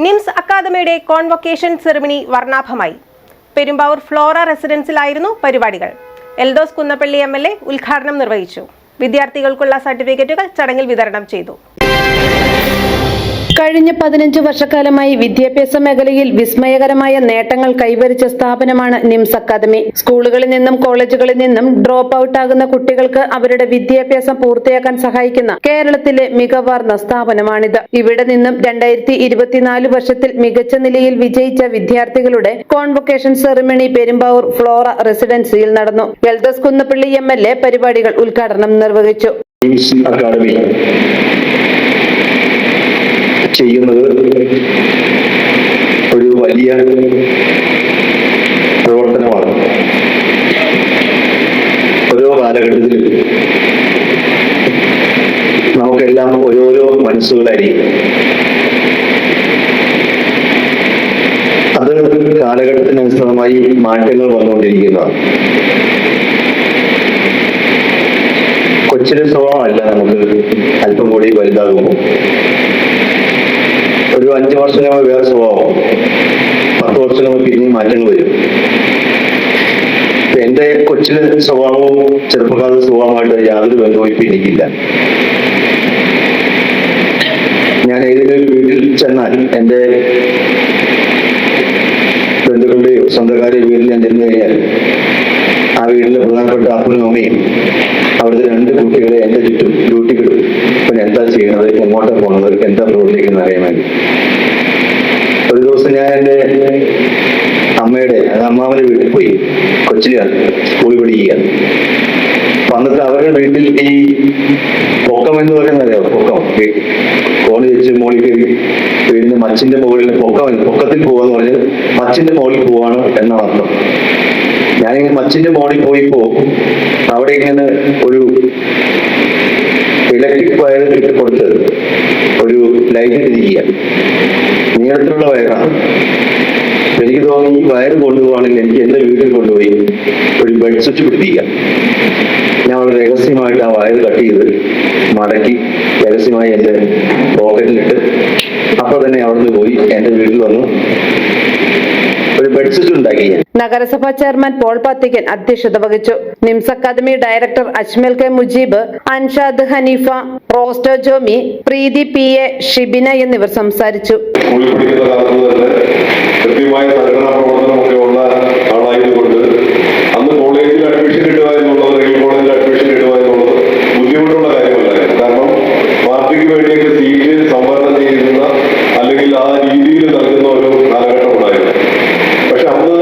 Nymphs അക്കാദമിയുടെ convocation ceremony വർണ്ണാഭമായി. Perumbavoor Flora റെസിഡൻസിലായിരുന്നു പരിപാടികൾ. Eldhose Kunnappilly MLA ഉദ്ഘാടനം നിർവഹിച്ചു. വിദ്യാർത്ഥികൾക്കുള്ള സർട്ടിഫിക്കറ്റുകൾ ചടങ്ങിൽ വിതരണം ചെയ്തു. കഴിഞ്ഞ 15 വർഷക്കാലമായി വിദ്യാഭ്യാസ മേഖലയിൽ വിസ്മയകരമായ നേട്ടങ്ങൾ കൈവരിച്ച സ്ഥാപനമാണ് നിംസ് അക്കാദമി. സ്കൂളുകളിൽ നിന്നും കോളേജുകളിൽ നിന്നും ഡ്രോപ്പ് ഔട്ട് ആകുന്ന കുട്ടികൾക്ക് അവരുടെ വിദ്യാഭ്യാസം പൂർത്തിയാക്കാൻ സഹായിക്കുന്ന കേരളത്തിലെ മികവാർന്ന സ്ഥാപനമാണിത്. ഇവിടെ നിന്നും 2024 വർഷത്തിൽ മികച്ച നിലയിൽ വിജയിച്ച വിദ്യാർത്ഥികളുടെ കോൺവൊക്കേഷൻ സെറിമണി പെരുമ്പാവൂർ ഫ്ലോറ റെസിഡൻസിയിൽ നടന്നു. എൽദോസ് കുന്നപ്പള്ളി MLA പരിപാടികൾ ഉദ്ഘാടനം നിർവഹിച്ചു. ചെയ്യുന്നത് ഒരു വലിയ പ്രവർത്തനമാണ്. ഓരോ കാലഘട്ടത്തിലും നമുക്കെല്ലാം ഓരോരോ മനസ്സുകളായിരിക്കും. അത് കാലഘട്ടത്തിനനുസൃതമായി മാറ്റങ്ങൾ വന്നുകൊണ്ടിരിക്കുന്നതാണ്. കൊച്ചിലെ സ്വഭാവമല്ല നമുക്ക് അല്പം കൂടി വലുതാകുമ്പോൾ. ഒരു 5 വർഷം വേറെ സ്വഭാവം, 10 വർഷം പിന്നെയും മാറ്റങ്ങൾ വരും. എന്റെ കൊച്ചിലെ സ്വഭാവവും ചെറുപ്പക്കാരുടെ സ്വഭാവമായിട്ട് യാതൊരു ബന്ധവും ഇപ്പൊ എനിക്കില്ല. ഞാൻ ഏതെങ്കിലും വീട്ടിൽ ചെന്നാൽ എന്റെ ബന്ധുക്കളുടെയോ സ്വന്തക്കാരുടെ വീട്ടിൽ ഞാൻ ചെന്ന് കഴിഞ്ഞാൽ ആ വീട്ടിലെ പ്രധാനപ്പെട്ട അപ്പനും അമ്മയും അവിടുത്തെ 2 കുട്ടികളെ എന്റെ ചുറ്റും ഡ്യൂട്ടിക്കിടും. പിന്നെ എന്താ ചെയ്യുന്നത്, എങ്ങോട്ടാ പോകുന്നത്, എന്താ പ്രവർത്തിക്കുന്നത് അറിയാൻ വേണ്ടി. ഒരു ദിവസം ഞാൻ എന്റെ അമ്മയുടെ അമ്മാവന്റെ വീട്ടിൽ പോയി. കൊച്ചിയിലാണ്, സ്കൂളിൽ പഠിക്കുകയാണ്. അന്നത്തെ അവരുടെ വീട്ടിൽ ഈ പൊക്കം എന്ന് പറയുന്നത് അറിയാം. പൊക്കം കോണി വെച്ച് മോളിൽ വീടിന്റെ മച്ചിന്റെ മുകളിൽ പൊക്കത്തിൽ പോവാന്ന് പറഞ്ഞാൽ മച്ചിന്റെ മുകളിൽ പോവാണ് എന്നാണ് അർത്ഥം. ഞാനിങ്ങനെ മച്ചിന്റെ മോളിൽ പോയിപ്പോ അവിടെ ഇങ്ങനെ ഒരു ഇലക്ട്രിക് വയർ ഇട്ടുകൊടുത്ത് ഒരു ലൈറ്റ് തിരിക്കുക. നീളത്തിലുള്ള വയറാണ്. എനിക്ക് തോന്നി ഈ വയർ കൊണ്ടുപോവാണെങ്കിൽ എനിക്ക് എന്റെ വീട്ടിൽ കൊണ്ടുപോയി ഒരു ബെഡ് സ്വിച്ച് പിടിപ്പിക്കാം. ഞാൻ വളരെ രഹസ്യമായിട്ട് ആ വയർ കട്ട് ചെയ്ത് മടക്കി രഹസ്യമായി എന്റെ പോക്കറ്റിലിട്ട് അപ്പൊ തന്നെ അവിടുന്ന് പോയി എന്റെ വീട്ടിൽ വന്നു ഒരു ബെഡ് സ്വിച്ച് ഉണ്ടാക്കി. നഗരസഭാ ചെയർമാൻ പോൾ പാത്തിക്കൻ അധ്യക്ഷത വഹിച്ചു. NIMS academy director Ajmal K Mujeeb, Anshad Haneefa, Rosto Jomy, Preethi PA, Shibina എന്നിവർ സംസാരിച്ചു. അന്ന് കോളേജിൽ അഡ്മിഷൻ കിട്ടുക എന്നുള്ളത്, കോളേജിൽ അഡ്മിഷൻ കിട്ടുക എന്നുള്ളത് ബുദ്ധിമുട്ടുള്ള കാര്യമല്ലായിരുന്നു. കാരണം പാർട്ടിക്ക് വേണ്ടിയൊക്കെ സീറ്റ് സംവരണം ചെയ്യുന്ന അല്ലെങ്കിൽ ആ രീതിയിൽ നൽകുന്ന ഒരു കാലഘട്ടം ഉണ്ടായിരുന്നു. പക്ഷെ അന്ന്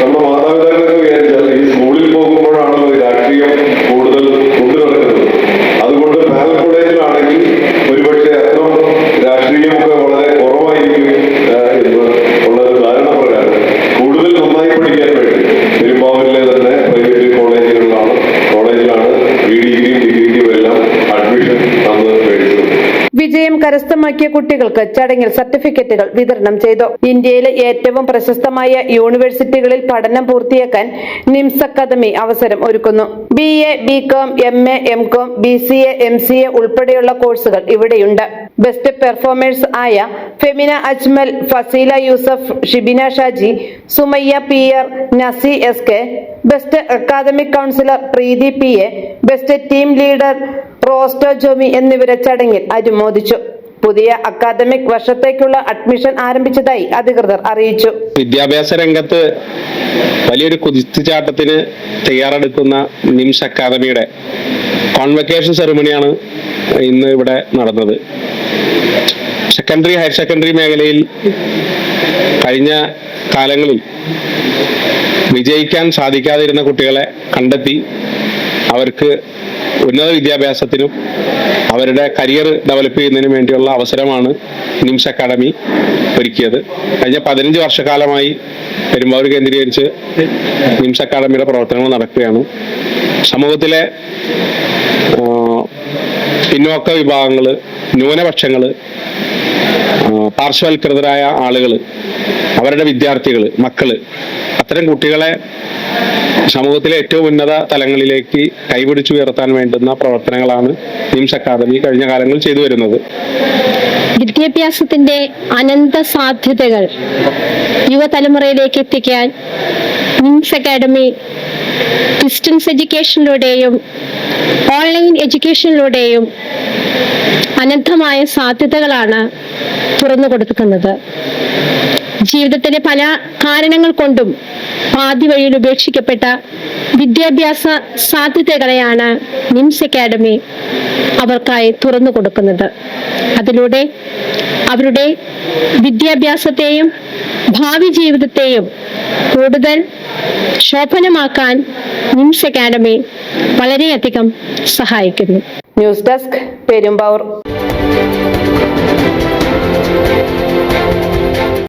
നമ്മുടെ മാതാപിതാക്കളൊക്കെ വിചാരിച്ചാൽ ഈ സ്കൂളിൽ പോകുമ്പോഴാണല്ലോ രാഷ്ട്രീയം കൂടുതൽ കൊണ്ടുനടക്കുന്നത്. അതുകൊണ്ട് പാനൽ കോളേജിലാണെങ്കിൽ ഒരുപക്ഷെ അത്ര രാഷ്ട്രീയമൊക്കെ വളരെ കുറവായിരിക്കും എന്നുള്ള ഒരു ധാരണ പ്രകാരം കൂടുതൽ നന്നായി പഠിക്കാൻ വേണ്ടി പെരുമ്പാവൂരിലെ തന്നെ പ്രൈവറ്റ് കോളേജിലാണ് ഡിഗ്രിക്കും എല്ലാം അഡ്മിഷൻ അന്ന് മേടിച്ചത്. വിജയം കരസ്ഥമാക്കിയ കുട്ടികൾക്ക് ചടങ്ങിൽ സർട്ടിഫിക്കറ്റുകൾ വിതരണം ചെയ്തു. ഇന്ത്യയിലെ ഏറ്റവും പ്രശസ്തമായ യൂണിവേഴ്സിറ്റികളിൽ പഠനം പൂർത്തിയാക്കാൻ നിംസ് അക്കാദമി അവസരം ഒരുക്കുന്നു. BA, BCom, MA, MCom, BCA, MCA ഉൾപ്പെടെയുള്ള കോഴ്സുകൾ ഇവിടെയുണ്ട്. ബെസ്റ്റ് പെർഫോമേഴ്സ് ആയ Femina Ajmal, Faseela Yusuf, Shibina Shaji, Sumayya PR, Nasi SK, best academic counsellor Preethi PA, best team leader Rosto Jomy എന്നിവരെ ചടങ്ങിൽ അനുമോദിച്ചു. പുതിയ അക്കാദമിക് വർഷത്തേക്കുള്ള അഡ്മിഷൻ ആരംഭിച്ചതായി അധികൃതർ അറിയിച്ചു. വിദ്യാഭ്യാസ രംഗത്ത് വലിയൊരു കുതിച്ചുചാട്ടത്തിന് തയ്യാറെടുക്കുന്ന നിംസ് അക്കാദമിയുടെ കോൺവൊക്കേഷൻ സെറിമണിയാണ് ഇന്ന് ഇവിടെ നടന്നത്. സെക്കൻഡറി, ഹയർ സെക്കൻഡറി മേഖലയിൽ കഴിഞ്ഞ കാലങ്ങളിൽ വിജയിക്കാൻ സാധിക്കാതിരുന്ന കുട്ടികളെ കണ്ടെത്തി അവർക്ക് ഉന്നത വിദ്യാഭ്യാസത്തിനും അവരുടെ കരിയർ ഡെവലപ്പ് ചെയ്യുന്നതിനും വേണ്ടിയുള്ള അവസരമാണ് നിംസ് അക്കാദമി ഒരുക്കിയത്. കഴിഞ്ഞ 15 വർഷക്കാലമായി പെരുമ്പാവൂർ കേന്ദ്രീകരിച്ച് നിംസ് അക്കാദമിയുടെ പ്രവർത്തനങ്ങൾ നടക്കുകയാണ്. സമൂഹത്തിലെ പിന്നോക്ക വിഭാഗങ്ങൾ, ന്യൂനപക്ഷങ്ങൾ, പാർശ്വവൽകൃതരായ ആളുകൾ അവരുടെ വിദ്യാർത്ഥികൾ, മക്കള്, അത്തരം കുട്ടികളെ സമൂഹത്തിലെ ഏറ്റവും ഉന്നത തലങ്ങളിലേക്ക് കൈപിടിച്ചുയർത്താൻ വേണ്ടുന്ന പ്രവർത്തനങ്ങളാണ് നിംസ് അക്കാദമി കഴിഞ്ഞ കാലങ്ങളിൽ ചെയ്തു വരുന്നത്. വിദ്യാഭ്യാസത്തിന്റെ അനന്ത സാധ്യതകൾ യുവതലമുറയിലേക്ക് എത്തിക്കാൻ നിംസ് അക്കാദമി ഡിസ്റ്റൻസ് എഡ്യൂക്കേഷനിലൂടെയും ഓൺലൈൻ എഡ്യൂക്കേഷനിലൂടെയും അനന്തമായ സാധ്യതകളാണ് തുറന്നു കൊടുക്കുന്നത്. ജീവിതത്തിലെ പല കാരണങ്ങൾ കൊണ്ടും പാതി വഴിയിൽ ഉപേക്ഷിക്കപ്പെട്ട വിദ്യാഭ്യാസ സാധ്യതകളെയാണ് നിംസ് അക്കാദമി അവർക്കായി തുറന്നു കൊടുക്കുന്നത്. അതിലൂടെ അവരുടെ വിദ്യാഭ്യാസത്തെയും ഭാവി ജീവിതത്തെയും കൂടുതൽ ശോഭനമാക്കാൻ നിംസ് അക്കാദമി വളരെയധികം സഹായിക്കുന്നു. News desk, Perumbavoor.